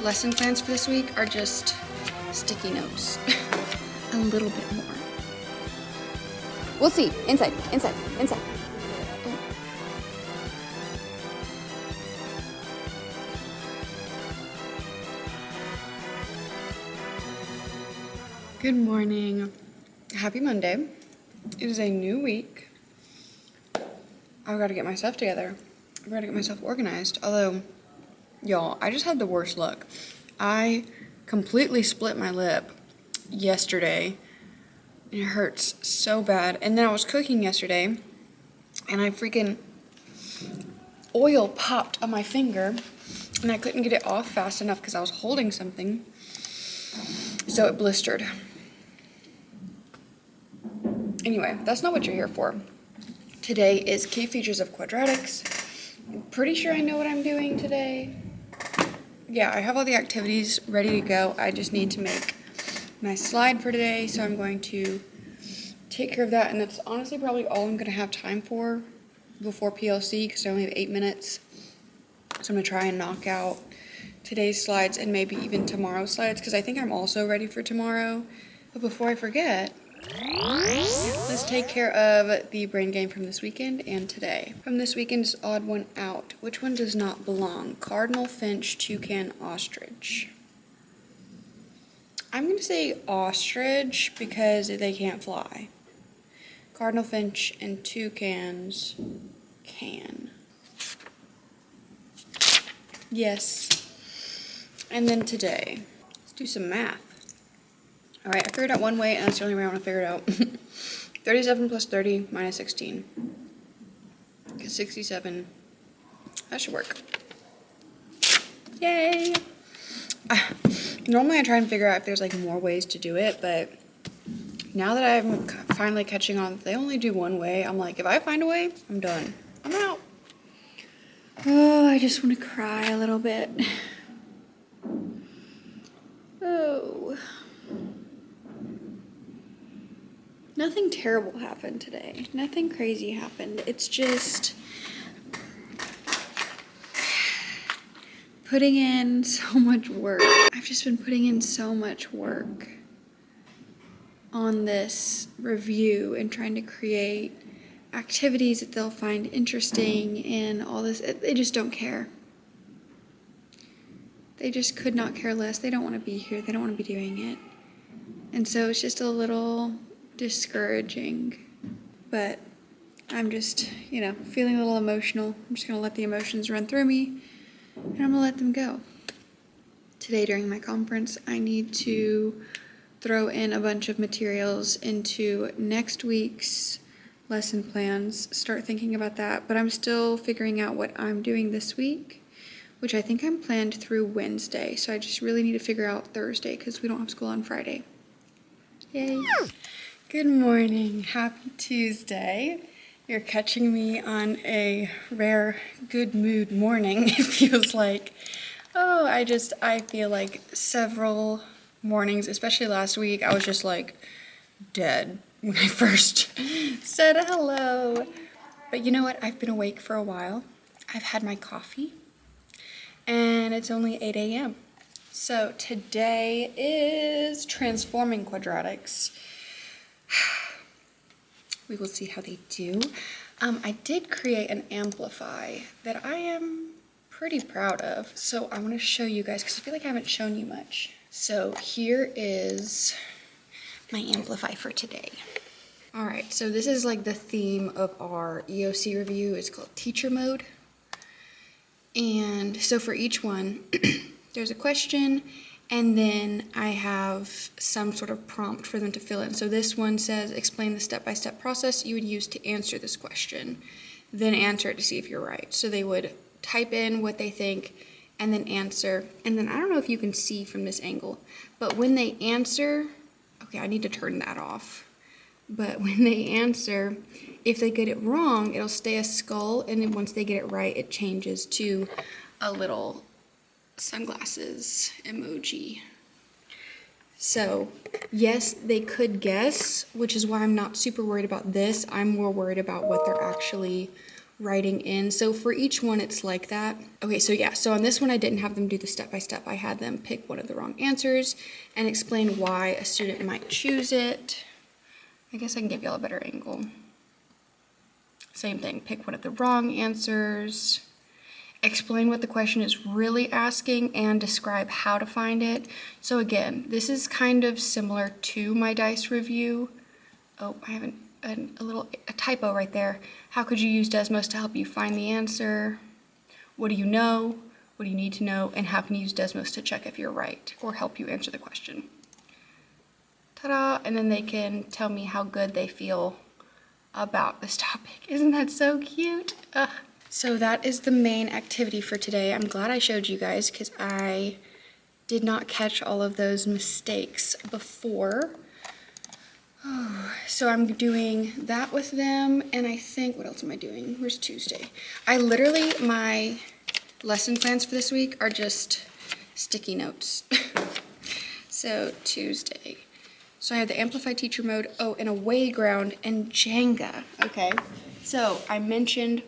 lesson plans for this week are just sticky notes. A little bit more. We'll see. Inside. Oh. Good morning. Happy Monday. It is a new week. I've got to get my stuff together. I've got to get myself organized. Although, y'all, I just had the worst luck. I completely split my lip yesterday. And it hurts so bad. And then I was cooking yesterday, and I freaking oil popped on my finger, and I couldn't get it off fast enough because I was holding something. So it blistered. Anyway, that's not what you're here for. Today is key features of quadratics. I'm pretty sure I know what I'm doing today. Yeah, I have all the activities ready to go. I just need to make my slide for today, so I'm going to take care of that, and that's honestly probably all I'm going to have time for before PLC because I only have 8 minutes. So I'm going to try and knock out today's slides and maybe even tomorrow's slides because I think I'm also ready for tomorrow. But before I forget, let's take care of the brain game from this weekend and today. From this weekend's odd one out. Which one does not belong? Cardinal, finch, toucan, ostrich. I'm going to say ostrich because they can't fly. Cardinal, finch, and toucans can. Yes. And then today, let's do some math. All right, I figured out one way, and that's the only way I want to figure it out. 37 plus 30 minus 16. 67. That should work. Yay! Normally I try and figure out if there's like more ways to do it, but now that I'm finally catching on, they only do one way. I'm like, if I find a way, I'm done. I'm out. Oh, I just want to cry a little bit. Oh. Nothing terrible happened today. Nothing crazy happened. It's just putting in so much work. I've just been putting in so much work on this review and trying to create activities that they'll find interesting and all this. They just don't care. They just could not care less. They don't want to be here. They don't want to be doing it. And so it's just a little discouraging. But I'm just, feeling a little emotional. I'm just going to let the emotions run through me, and I'm going to let them go. Today during my conference, I need to throw in a bunch of materials into next week's lesson plans, start thinking about that, but I'm still figuring out what I'm doing this week, which I think I'm planned through Wednesday, so I just really need to figure out Thursday because we don't have school on Friday. Yay. Good morning. Happy Tuesday. You're catching me on a rare good mood morning. It feels like, I feel like several mornings, especially last week, I was just like dead when I first said hello. But you know what? I've been awake for a while. I've had my coffee, and it's only 8 a.m. So today is transforming quadratics. We will see how they do. I did create an amplify that I am pretty proud of. So I want to show you guys because I feel like I haven't shown you much. So here is my amplify for today. All right, so this is like the theme of our EOC review. It's called teacher mode. And so for each one, there's a question, and then I have some sort of prompt for them to fill in. So this one says, explain the step-by-step process you would use to answer this question, then answer it to see if you're right. So they would type in what they think and then answer. And then I don't know if you can see from this angle, but when they answer, okay, I need to turn that off. But when they answer, if they get it wrong, it'll stay a skull, and then once they get it right, it changes to a little sunglasses emoji. So, yes, they could guess, which is why I'm not super worried about this. I'm more worried about what they're actually writing in. So for each one, it's like that. Okay, so yeah, so on this one, I didn't have them do the step-by-step. I had them pick one of the wrong answers and explain why a student might choose it. I guess I can give y'all a better angle. Same thing, pick one of the wrong answers, explain what the question is really asking, and describe how to find it. So again, this is kind of similar to my dice review. Oh, I have a typo right there. How could you use Desmos to help you find the answer? What do you know? What do you need to know? And how can you use Desmos to check if you're right or help you answer the question? Ta-da! And then they can tell me how good they feel about this topic. Isn't that so cute? Ugh. So that is the main activity for today. I'm glad I showed you guys because I did not catch all of those mistakes before. Oh, so I'm doing that with them, and I think, what else am I doing? Where's Tuesday? My lesson plans for this week are just sticky notes. So Tuesday. So I have the Amplified Teacher Mode, and Away Ground, and Jenga, okay? So I mentioned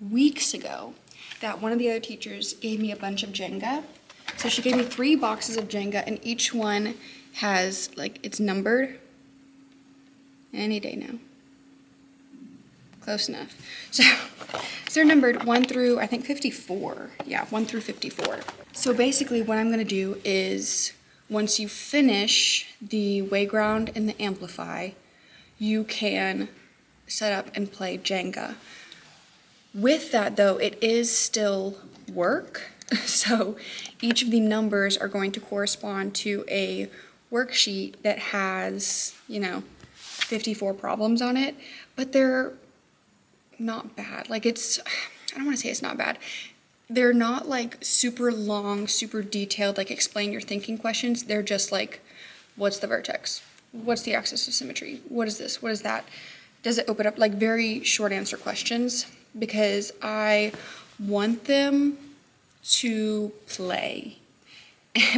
weeks ago that one of the other teachers gave me a bunch of Jenga. So she gave me 3 boxes of Jenga, and each one has, it's numbered. Any day now. Close enough. So they're numbered 1 through, I think, 54. Yeah, 1 through 54. So basically what I'm going to do is, once you finish the Wayground and the Amplify, you can set up and play Jenga. With that, though, it is still work. So each of the numbers are going to correspond to a worksheet that has, 54 problems on it, but they're not bad. I don't want to say it's not bad. They're not super long, super detailed, explain your thinking questions. They're just what's the vertex? What's the axis of symmetry? What is this? What is that? Does it open up? Very short answer questions, because I want them to play.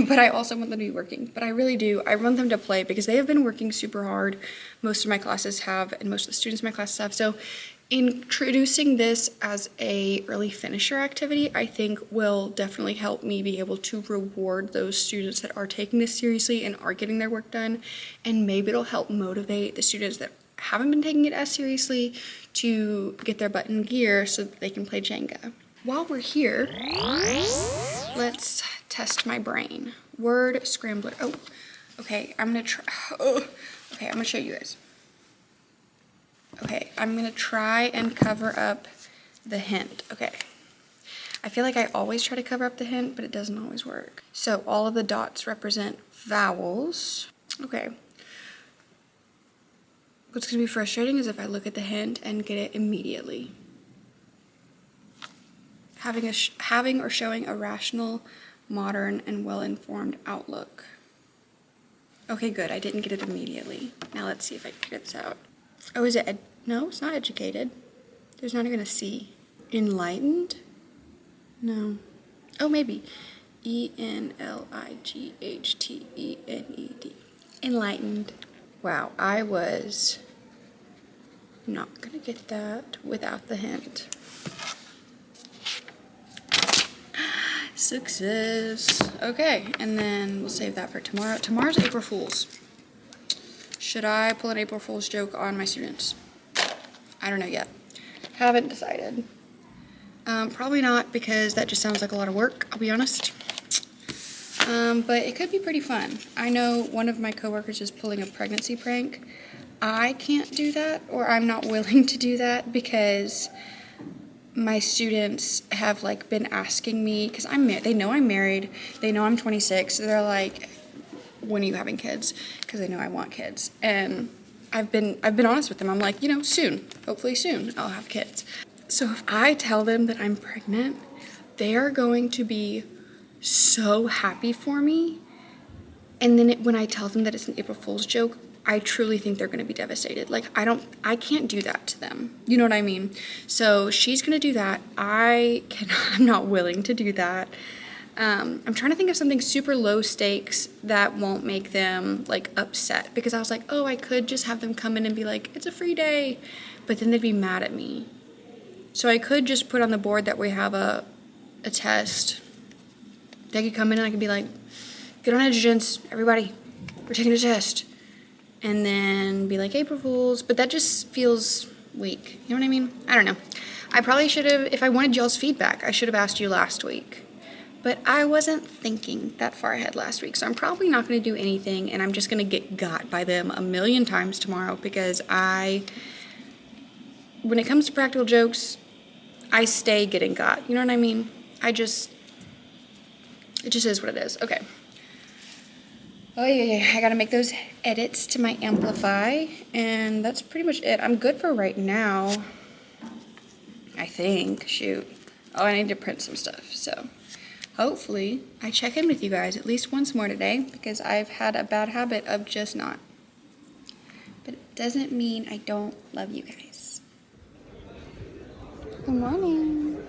But I also want them to be working. But I really do. I want them to play because they have been working super hard. Most of my classes have, and most of the students in my classes have. So introducing this as a early finisher activity, I think will definitely help me be able to reward those students that are taking this seriously and are getting their work done. And maybe it'll help motivate the students that haven't been taking it as seriously to get their butt in gear so that they can play Jenga. While we're here, let's test my brain. Word scrambler. Oh, okay, I'm gonna try. Oh, okay, I'm gonna show you guys. Okay, I'm gonna try and cover up the hint. Okay, I feel like I always try to cover up the hint, but it doesn't always work. So all of the dots represent vowels. Okay. What's gonna be frustrating is if I look at the hint and get it immediately. Having or showing a rational, modern, and well-informed outlook. Okay, good. I didn't get it immediately. Now let's see if I can figure this out. Oh, is it? No, it's not educated. There's not even a C. Enlightened? No. Oh, maybe. Enlighted. Enlightened. Wow, I was not gonna get that without the hint. Success. Okay, and then we'll save that for tomorrow. Tomorrow's April Fool's. Should I pull an April Fool's joke on my students? I don't know yet. Haven't decided. Probably not, because that just sounds like a lot of work, I'll be honest. But it could be pretty fun. I know one of my coworkers is pulling a pregnancy prank. I can't do that, or I'm not willing to do that, because my students have been asking me, because they know I'm married, they know I'm 26, so they're like, when are you having kids? Because they know I want kids. And I've been honest with them. I'm like, soon, hopefully soon, I'll have kids. So if I tell them that I'm pregnant, they are going to be so happy for me. And then when I tell them that it's an April Fool's joke, I truly think they're going to be devastated. I can't do that to them. You know what I mean? So she's going to do that. I'm not willing to do that. I'm trying to think of something super low stakes that won't make them upset, because I was like, oh, I could just have them come in and be like, it's a free day, but then they'd be mad at me. So I could just put on the board that we have a test. They could come in and I could be like, get on Edgergens, everybody, we're taking a test. And then be like, April Fools, but that just feels weak. You know what I mean? I don't know. I probably should have, if I wanted y'all's feedback, I should have asked you last week. But I wasn't thinking that far ahead last week, so I'm probably not going to do anything, and I'm just going to get got by them a million times tomorrow because when it comes to practical jokes, I stay getting got. You know what I mean? It just is what it is. Okay. Oh yeah, I gotta make those edits to my Amplify, and that's pretty much it. I'm good for right now, I think. Shoot. Oh, I need to print some stuff, so hopefully I check in with you guys at least once more today, because I've had a bad habit of just not. But it doesn't mean I don't love you guys. Good morning.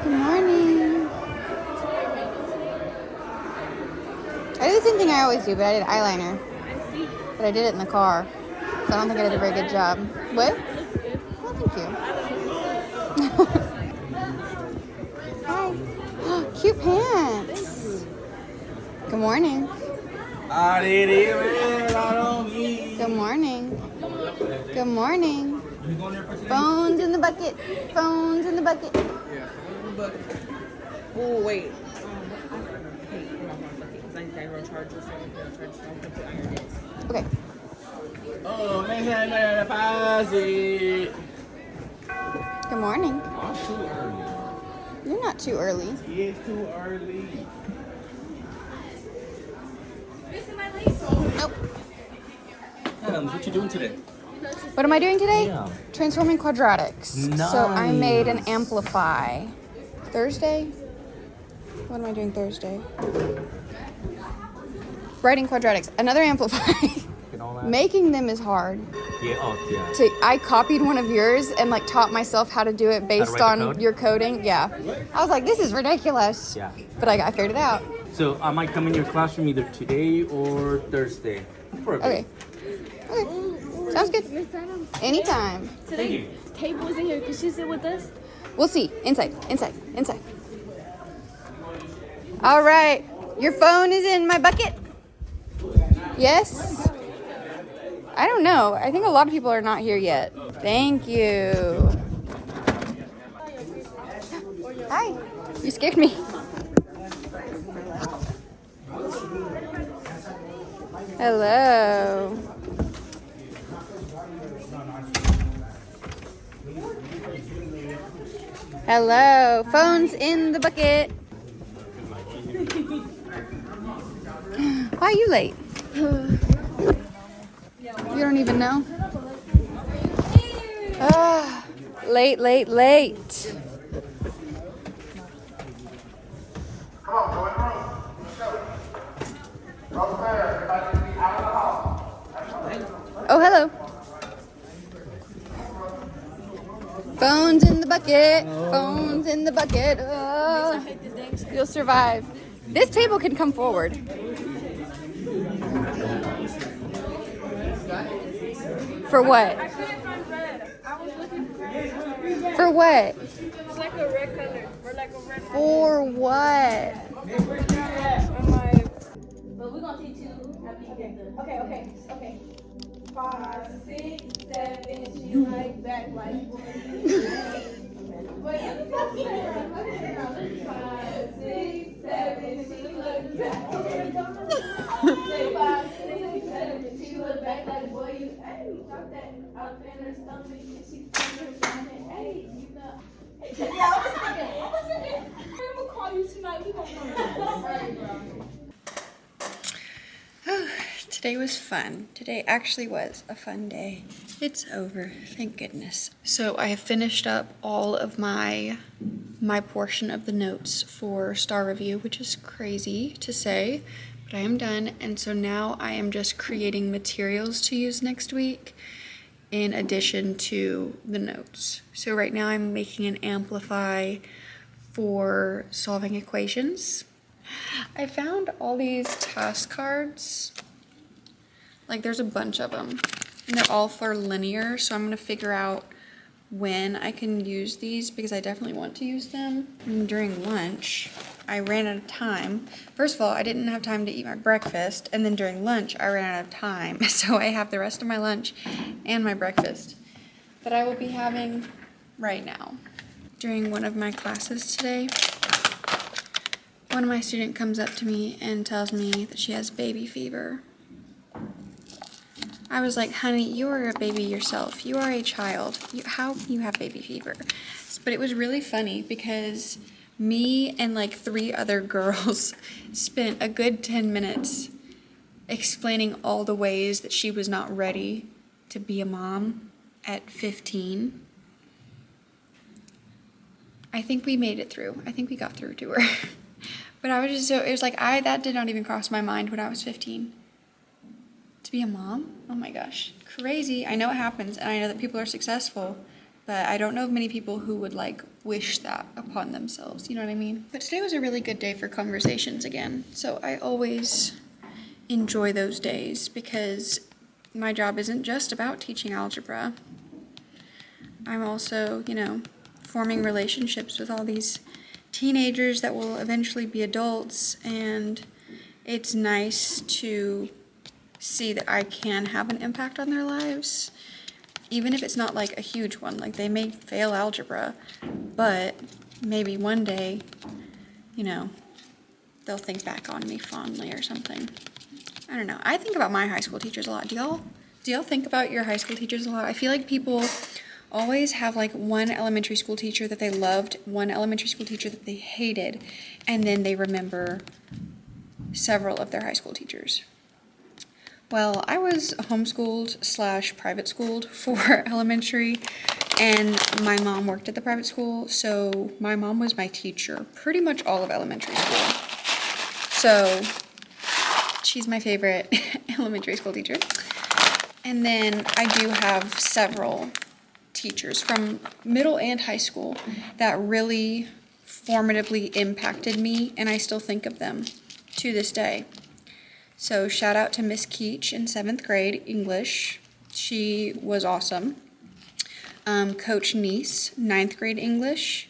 Good morning. I did the same thing I always do, but I did eyeliner. But I did it in the car, so I don't think I did a very good job. What? Well, thank you. Hi. Cute pants. Good morning. Good morning. Good morning. Phones in the bucket. Phones in the bucket. Oh, wait. Okay. Oh, man, fácil. Good morning. I'm too early. You're not too early. It's too early. Nope. Adams, what you doing today? What am I doing today? Yeah. Transforming quadratics. Nice. So I made an Amplify. Thursday? What am I doing Thursday? Writing quadratics. Another Amplify. Making them is hard. Yeah, oh, yeah. I copied one of yours and like taught myself how to do it based write the on code? your coding. Yeah. I was like, this is ridiculous. Yeah. But I figured it out. So I might come in your classroom either today or Thursday. For a bit. Okay. Okay. Sounds good. Anytime. Today, table is in here. Can she sit with us? We'll see. Inside. All right. Your phone is in my bucket? Yes? I don't know. I think a lot of people are not here yet. Thank you. Hi. You scared me. Hello. Hello. Phone's in the bucket. Why are you late? You don't even know? Late. Come on, go in the room. Let's go. Over there, everybody be out of the hall. Oh, hello. Phone's in the bucket. Phone's in the bucket. You'll survive. This table can come forward. For what? I couldn't find red. I was looking for red. For what? It's like a red color. Or like a red For what? on my... But we're going to teach you after you get the... Okay. 5, 6, 7, she like back like... But you 5, 6, 7, she look back. 5, 6, 7, she look back like boy you. Hey, drop that out there in her stomach and she turned her down and hey, you know. Yeah, I was thinking. I'm gonna call you tonight. We gonna Today was fun. Today actually was a fun day. It's over, thank goodness. So I have finished up all of my portion of the notes for Star Review, which is crazy to say, but I am done. And so now I am just creating materials to use next week in addition to the notes. So right now I'm making an Amplify for solving equations. I found all these task cards. Like there's a bunch of them and they're all for linear. So I'm gonna figure out when I can use these because I definitely want to use them. And during lunch, I ran out of time. First of all, I didn't have time to eat my breakfast. And then during lunch, I ran out of time. So I have the rest of my lunch and my breakfast that I will be having right now. During one of my classes today, one of my students comes up to me and tells me that she has baby fever. I was like, honey, you are a baby yourself. You are a child. How can you have baby fever? But it was really funny because me and like 3 other girls spent a good 10 minutes explaining all the ways that she was not ready to be a mom at 15. I think we made it through. I think we got through to her. But I was just so, it was like, that did not even cross my mind when I was 15. To be a mom? Oh my gosh. Crazy. I know it happens, and I know that people are successful, but I don't know of many people who would like wish that upon themselves. You know what I mean? But today was a really good day for conversations again. So I always enjoy those days because my job isn't just about teaching algebra. I'm also, forming relationships with all these teenagers that will eventually be adults, and it's nice to see that I can have an impact on their lives, even if it's not like a huge one. Like they may fail algebra, but maybe one day, they'll think back on me fondly or something. I don't know. I think about my high school teachers a lot. Do y'all think about your high school teachers a lot? I feel like people always have like one elementary school teacher that they loved, one elementary school teacher that they hated, and then they remember several of their high school teachers. Well, I was homeschooled / private schooled for elementary, and my mom worked at the private school, so my mom was my teacher pretty much all of elementary school. So she's my favorite elementary school teacher. And then I do have several teachers from middle and high school that really formatively impacted me, and I still think of them to this day. So shout out to Miss Keach in 7th grade English. She was awesome. Coach Neese, 9th grade English.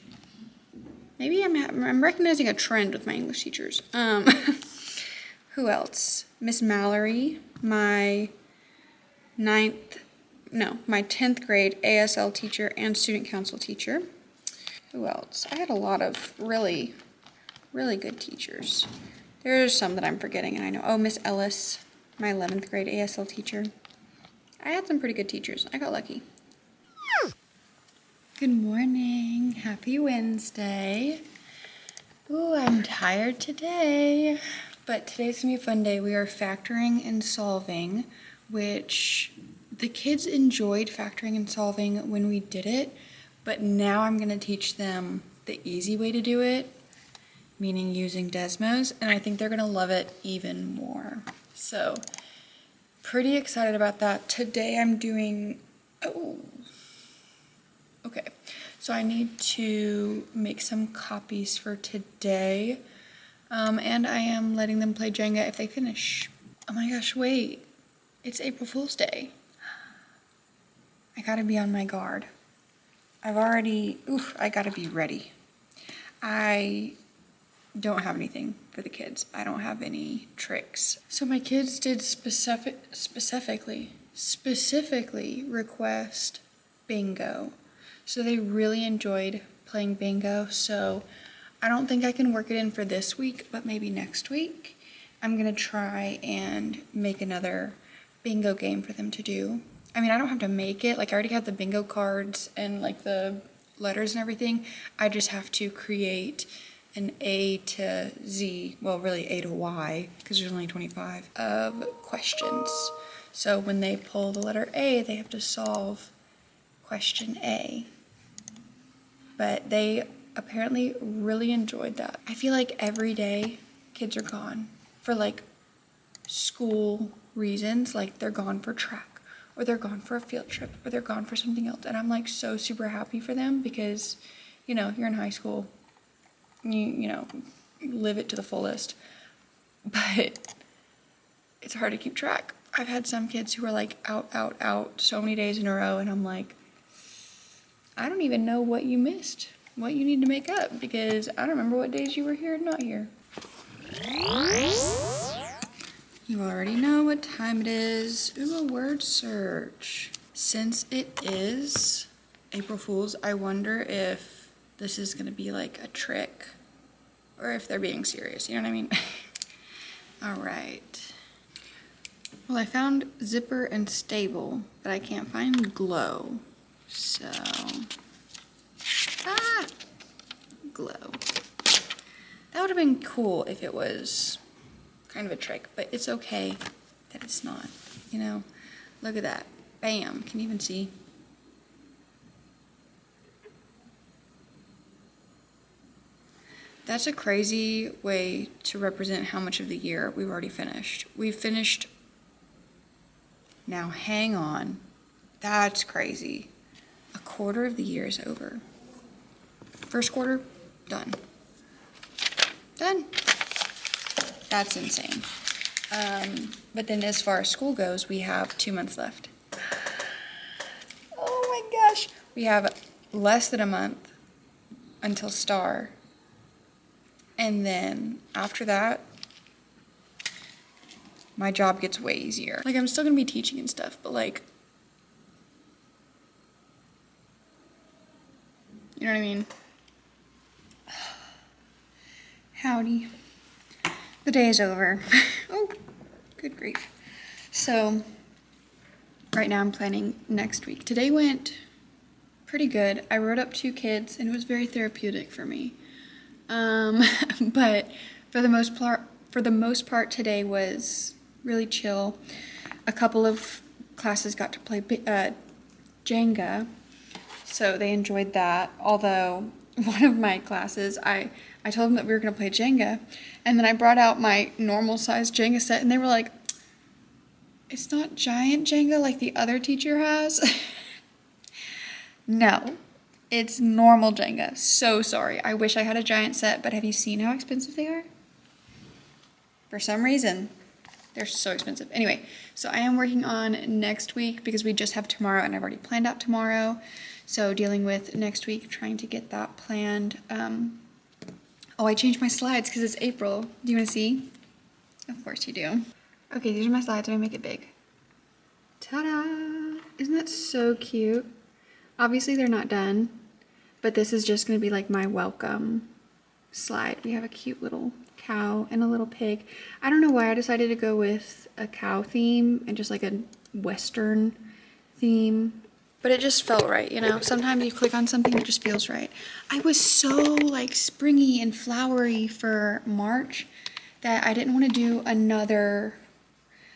Maybe I'm recognizing a trend with my English teachers. Who else? Miss Mallory, my 10th grade ASL teacher and student council teacher. Who else? I had a lot of really, really good teachers. There's some that I'm forgetting, and I know. Oh, Miss Ellis, my 11th grade ASL teacher. I had some pretty good teachers. I got lucky. Good morning. Happy Wednesday. Ooh, I'm tired today. But today's going to be a fun day. We are factoring and solving, which the kids enjoyed factoring and solving when we did it. But now I'm going to teach them the easy way to do it, meaning using Desmos, and I think they're gonna love it even more. So, pretty excited about that. Today I'm doing, okay. So I need to make some copies for today, and I am letting them play Jenga if they finish. Oh my gosh, wait, it's April Fool's Day. I gotta be on my guard. I gotta be ready. I don't have anything for the kids. I don't have any tricks. So my kids did specifically request bingo. So they really enjoyed playing bingo. So I don't think I can work it in for this week, but maybe next week. I'm gonna try and make another bingo game for them to do. I mean, I don't have to make it. Like I already have the bingo cards and like the letters and everything. I just have to create an A to Z, well really A to Y, because there's only 25, of questions. So when they pull the letter A, they have to solve question A. But they apparently really enjoyed that. I feel like every day kids are gone for like school reasons, like they're gone for track, or they're gone for a field trip, or they're gone for something else. And I'm like so super happy for them because, you're in high school. you know, live it to the fullest. But it's hard to keep track. I've had some kids who are like out so many days in a row, and I'm like, I don't even know what you missed, what you need to make up, because I don't remember what days you were here and not here. You already know what time it is. Ooh, a word search. Since it is April Fool's, I wonder if this is gonna be like a trick or if they're being serious, you know what I mean? All right. Well, I found zipper and stable, but I can't find glow. So, glow. That would have been cool if it was kind of a trick, but it's okay that it's not, you know? Look at that. Bam. Can you even see? That's a crazy way to represent how much of the year we've already finished. We've finished. Now, hang on. That's crazy. A quarter of the year is over. First quarter, done. Done. That's insane. But then as far as school goes, we have 2 months left. Oh my gosh. We have less than a month until STAR. And then after that, my job gets way easier. Like, I'm still gonna be teaching and stuff, but like, you know what I mean? Howdy. The day is over. Oh, good grief. So, right now I'm planning next week. Today went pretty good. I wrote up 2 kids and it was very therapeutic for me. But for the most part, today was really chill. A couple of classes got to play Jenga, so they enjoyed that. Although one of my classes, I told them that we were going to play Jenga, and then I brought out my normal size Jenga set, and they were like, "It's not giant Jenga like the other teacher has." No. It's normal Jenga. So sorry. I wish I had a giant set, but have you seen how expensive they are? For some reason, they're so expensive. Anyway, so I am working on next week because we just have tomorrow and I've already planned out tomorrow. So dealing with next week, trying to get that planned. Oh, I changed my slides because it's April. Do you want to see? Of course you do. Okay, these are my slides. Let me make it big. Ta-da! Isn't that so cute? Obviously, they're not done. But this is just going to be like my welcome slide. We have a cute little cow and a little pig. I don't know why I decided to go with a cow theme and just like a Western theme. But it just felt right, you know? Sometimes you click on something that just feels right. I was so like springy and flowery for March that I didn't want to do another.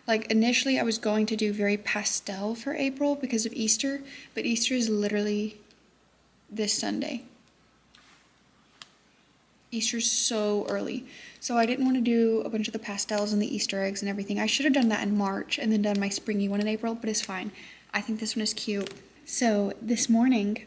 Like initially I was going to do very pastel for April because of Easter. But Easter is literally this Sunday. Easter's so early. So I didn't want to do a bunch of the pastels and the Easter eggs and everything. I should have done that in March and then done my springy one in April, but it's fine. I think this one is cute. So this morning,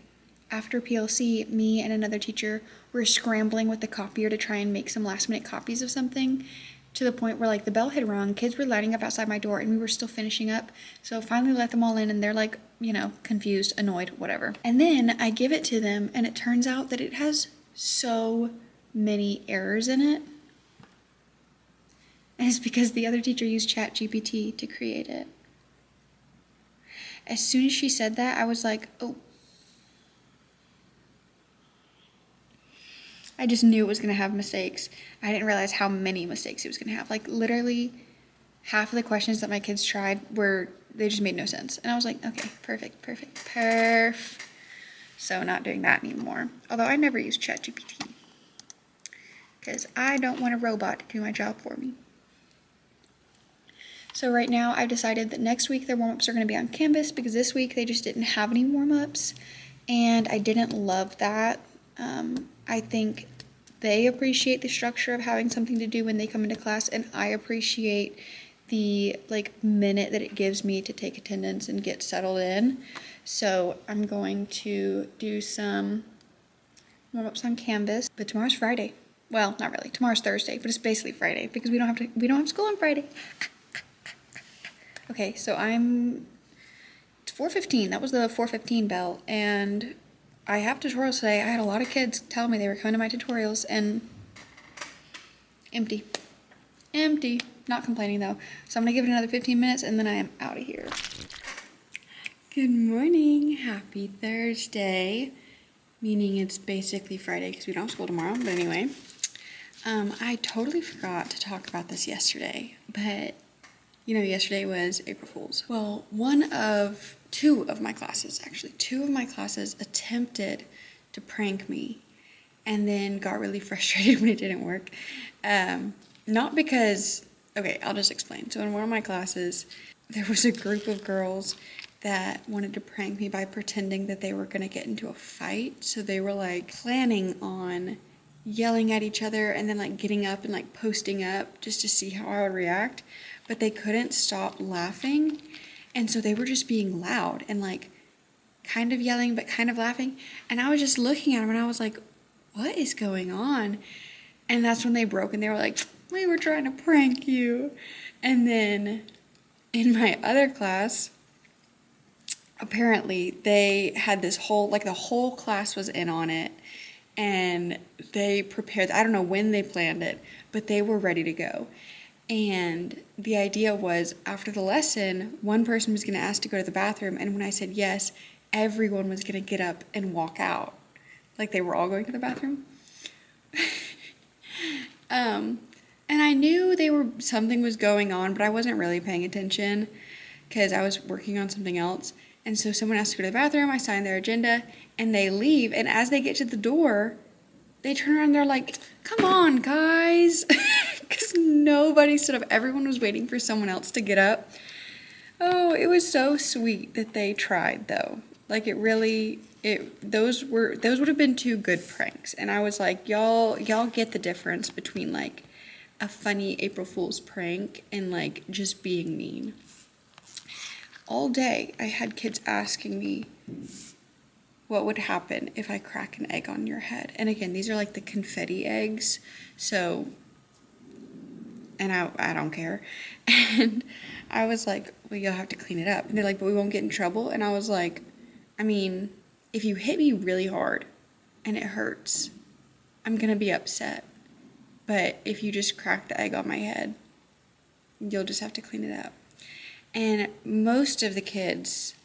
after PLC, me and another teacher were scrambling with the copier to try and make some last minute copies of something, to the point where like the bell had rung, kids were lining up outside my door and we were still finishing up. So finally let them all in and they're like, you know, confused, annoyed, whatever. And then I give it to them and it turns out that it has so many errors in it. And it's because the other teacher used ChatGPT to create it. As soon as she said that, I was like, oh. I just knew it was going to have mistakes. I didn't realize how many mistakes it was going to have. Like, literally, half of the questions that my kids tried they just made no sense. And I was like, okay, perfect. So, not doing that anymore. Although, I never use ChatGPT. Because I don't want a robot to do my job for me. So, right now, I've decided that next week their warm-ups are going to be on Canvas. Because this week, they just didn't have any warm-ups. And I didn't love that. I think they appreciate the structure of having something to do when they come into class, and I appreciate the minute that it gives me to take attendance and get settled in. So I'm going to do some warm-ups on Canvas, but tomorrow's Friday. Well, not really. Tomorrow's Thursday, but it's basically Friday because we don't have school on Friday. Okay, so it's 4:15. That was the 4:15 bell, and I have tutorials today. I had a lot of kids telling me they were coming to my tutorials, and empty. Empty. Not complaining though. So I'm gonna give it another 15 minutes and then I am out of here. Good morning. Happy Thursday. Meaning it's basically Friday because we don't have school tomorrow. But anyway, I totally forgot to talk about this yesterday. But, yesterday was April Fool's. Well, two of my classes attempted to prank me and then got really frustrated when it didn't work. Not because, okay, I'll just explain. So in one of my classes, there was a group of girls that wanted to prank me by pretending that they were going to get into a fight. So they were like planning on yelling at each other and then like getting up and like posting up just to see how I would react. But they couldn't stop laughing. And so they were just being loud and like kind of yelling, but kind of laughing. And I was just looking at them and I was like, what is going on? And that's when they broke and they were like, we were trying to prank you. And then in my other class, apparently they had this whole, like the whole class was in on it. And they prepared, I don't know when they planned it, but they were ready to go. And the idea was after the lesson, one person was going to ask to go to the bathroom. And when I said yes, everyone was going to get up and walk out. Like they were all going to the bathroom. And I knew something was going on, but I wasn't really paying attention because I was working on something else. And so someone asked to go to the bathroom, I signed their agenda, and they leave. And as they get to the door, they turn around and they're like, come on, guys. Because nobody stood up. Everyone was waiting for someone else to get up. Oh, it was so sweet that they tried, though. Like those would have been two good pranks. And I was like, y'all get the difference between like a funny April Fool's prank and like just being mean. All day I had kids asking me what would happen if I crack an egg on your head. And again, these are like the confetti eggs. So, and I don't care. And I was like, well, you'll have to clean it up. And they're like, but we won't get in trouble. And I was like, I mean, if you hit me really hard and it hurts, I'm going to be upset. But if you just crack the egg on my head, you'll just have to clean it up. And most of the kids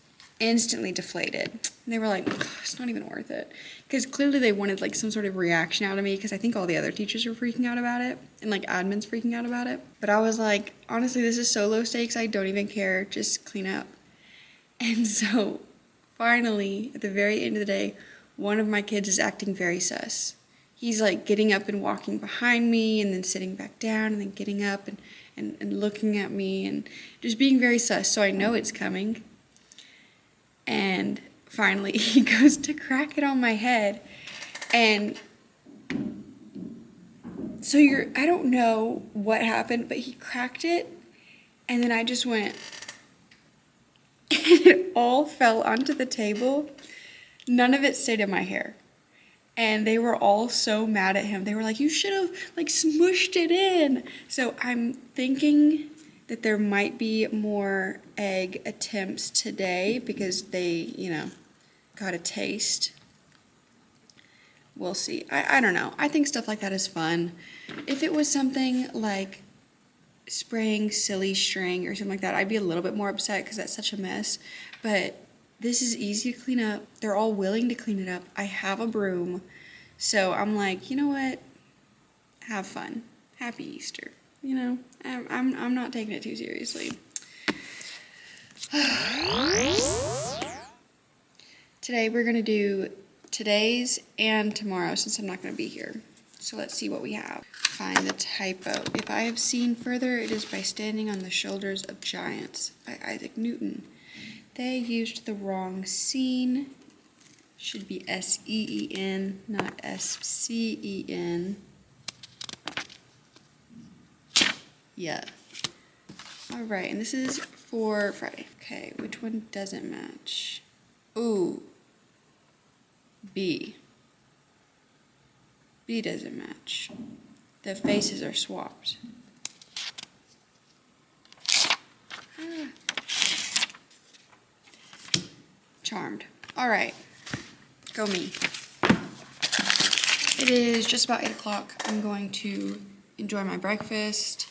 instantly deflated. They were like, it's not even worth it. Because clearly they wanted like some sort of reaction out of me because I think all the other teachers were freaking out about it and like admins freaking out about it. But I was like, honestly, this is so low stakes. I don't even care. Just clean up. And so finally, at the very end of the day, one of my kids is acting very sus. He's like getting up and walking behind me and then sitting back down and then getting up and looking at me and just being very sus. So I know it's coming. And finally he goes to crack it on my head. And so I don't know what happened, but he cracked it. And then I just went, and it all fell onto the table. None of it stayed in my hair. And they were all so mad at him. They were like, you should have like smushed it in. So I'm thinking that there might be more egg attempts today because they, got a taste. We'll see. I don't know. I think stuff like that is fun. If it was something like spraying silly string or something like that, I'd be a little bit more upset because that's such a mess. But this is easy to clean up. They're all willing to clean it up. I have a broom. So I'm like, you know what? Have fun. Happy Easter. I'm not taking it too seriously. Today we're going to do today's and tomorrow since I'm not going to be here. So let's see what we have. Find the typo. If I have seen further, it is by standing on the shoulders of giants by Isaac Newton. They used the wrong scene. Should be S-E-E-N, not S-C-E-N. Yeah. All right, and this is for Friday. Okay, which one doesn't match? Ooh. B. B doesn't match. The faces are swapped. Charmed. All right, go me. It is just about 8 o'clock. I'm going to enjoy my breakfast,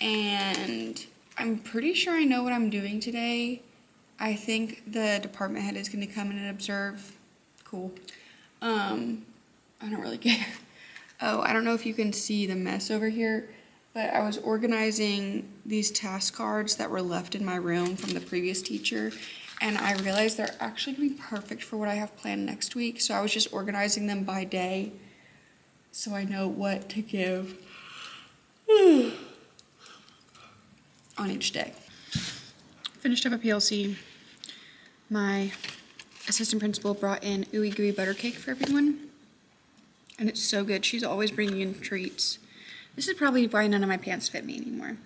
and I'm pretty sure I know what I'm doing today. I think the department head is going to come in and observe. Cool. I don't really care. Oh, I don't know if you can see the mess over here, but I was organizing these task cards that were left in my room from the previous teacher, and I realized they're actually going to be perfect for what I have planned next week. So I was just organizing them by day so I know what to give on each day. Finished up a PLC. My assistant principal brought in ooey gooey butter cake for everyone, and it's so good. She's always bringing in treats. This is probably why none of my pants fit me anymore.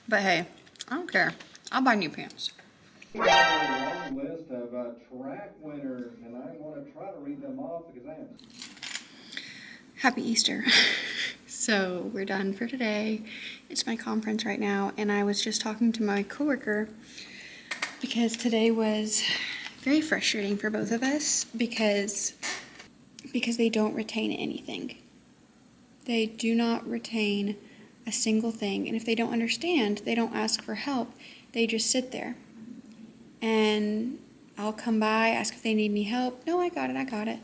But hey, I don't care. I'll buy new pants. Long list of track winners, and I want to try to read them off because I am. Happy Easter. So we're done for today. It's my conference right now, and I was just talking to my coworker because today was very frustrating for both of us because they don't retain anything. They do not retain a single thing, and if they don't understand, they don't ask for help. They just sit there. And I'll come by, ask if they need any help. No, I got it.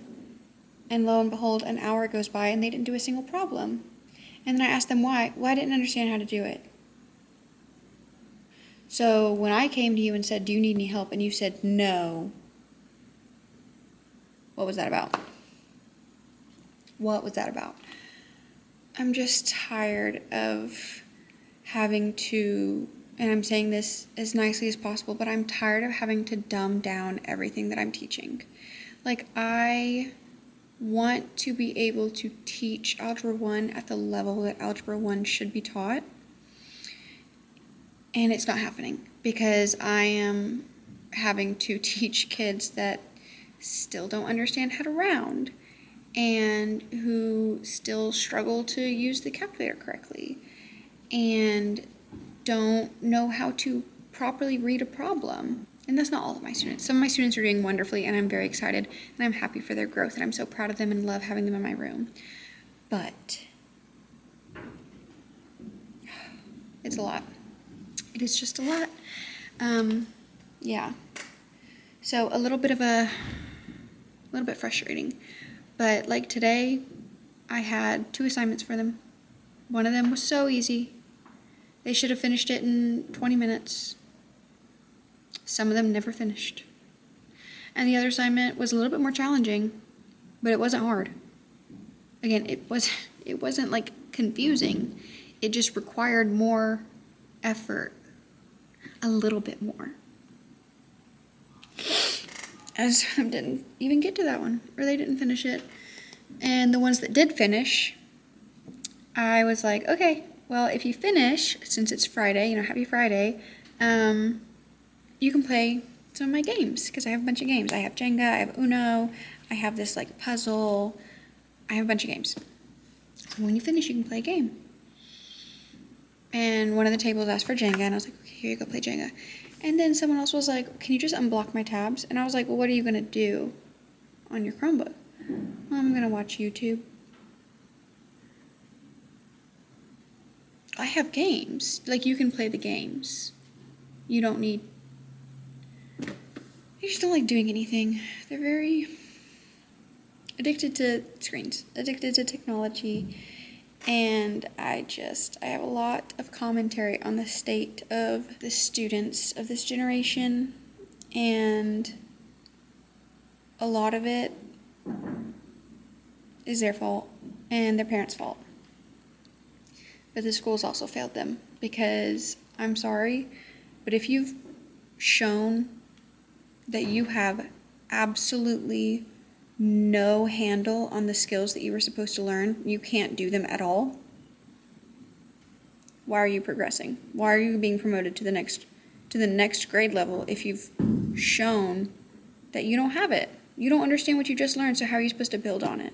And lo and behold, an hour goes by and they didn't do a single problem. And then I asked them why. Well, I didn't understand how to do it. So when I came to you and said, do you need any help? And you said no. What was that about? What was that about? I'm just tired of having to, and I'm saying this as nicely as possible, but I'm tired of having to dumb down everything that I'm teaching. Like, I want to be able to teach Algebra 1 at the level that Algebra 1 should be taught, and it's not happening because I am having to teach kids that still don't understand how to round and who still struggle to use the calculator correctly and don't know how to properly read a problem. And that's not all of my students. Some of my students are doing wonderfully, and I'm very excited, and I'm happy for their growth, and I'm so proud of them and love having them in my room. But it's a lot. It is just a lot. Yeah. So a little bit frustrating. But like today, I had 2 assignments for them. One of them was so easy. They should have finished it in 20 minutes. Some of them never finished. And the other assignment was a little bit more challenging, but it wasn't hard. Again, it wasn't like confusing. It just required more effort. A little bit more. And some of them didn't even get to that one, or they didn't finish it. And the ones that did finish, I was like, okay, well, if you finish, since it's Friday, happy Friday, you can play some of my games, because I have a bunch of games. I have Jenga, I have Uno, I have this like puzzle, I have a bunch of games. So when you finish, you can play a game. And one of the tables asked for Jenga, and I was like, okay, here you go, play Jenga. And then someone else was like, can you just unblock my tabs? And I was like, well, what are you going to do on your Chromebook? Well, I'm going to watch YouTube. I have games. Like, you can play the games. You don't need... They just don't like doing anything. They're very addicted to screens, addicted to technology. And I have a lot of commentary on the state of the students of this generation, and a lot of it is their fault and their parents' fault. But the schools also failed them, because I'm sorry, but if you've shown that you have absolutely no handle on the skills that you were supposed to learn, you can't do them at all, why are you progressing? Why are you being promoted to the next grade level if you've shown that you don't have it? You don't understand what you just learned, so how are you supposed to build on it?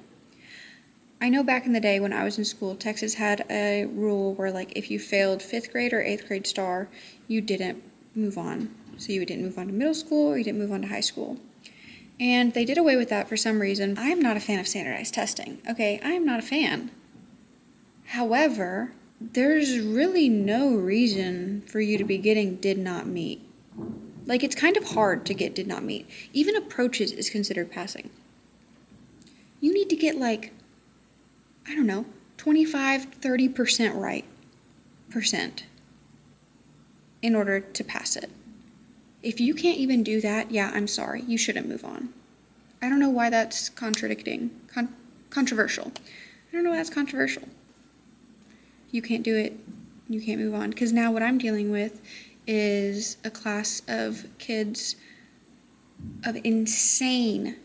I know back in the day when I was in school, Texas had a rule where, like, if you failed 5th grade or 8th grade STAR, you didn't move on. So you didn't move on to middle school or you didn't move on to high school. And they did away with that for some reason. I am not a fan of standardized testing. Okay, I am not a fan. However, there's really no reason for you to be getting did not meet. Like, it's kind of hard to get did not meet. Even approaches is considered passing. You need to get, like, I don't know, 25, 30% right in order to pass it. If you can't even do that, yeah, I'm sorry, you shouldn't move on. I don't know why that's controversial. I don't know why that's controversial. You can't do it, you can't move on. Because now what I'm dealing with is a class of kids of insane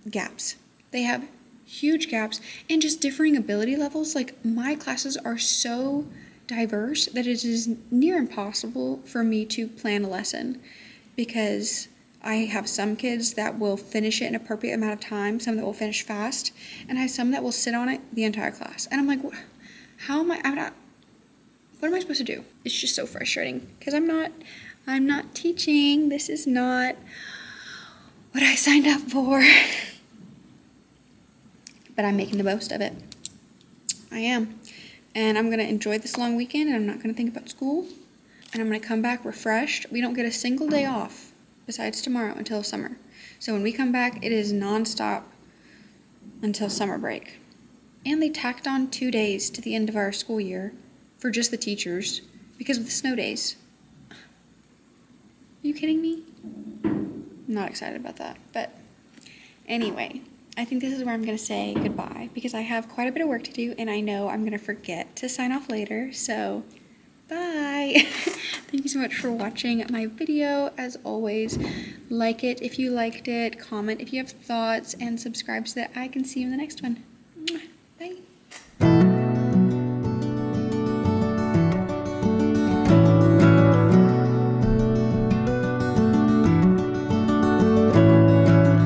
gaps. They have huge gaps and just differing ability levels. Like, my classes are so diverse that it is near impossible for me to plan a lesson, because I have some kids that will finish it in an appropriate amount of time, some that will finish fast, and I have some that will sit on it the entire class. And I'm like, what am I supposed to do? It's just so frustrating because I'm not teaching. This is not what I signed up for. But I'm making the most of it. I am. And I'm going to enjoy this long weekend, and I'm not going to think about school. And I'm going to come back refreshed. We don't get a single day off besides tomorrow until summer. So when we come back, it is nonstop until summer break. And they tacked on 2 days to the end of our school year for just the teachers because of the snow days. Are you kidding me? I'm not excited about that. But anyway, I think this is where I'm going to say goodbye because I have quite a bit of work to do, and I know I'm going to forget to sign off later. So, bye. Thank you so much for watching my video. As always, like it if you liked it, comment if you have thoughts, and subscribe so that I can see you in the next one. Bye.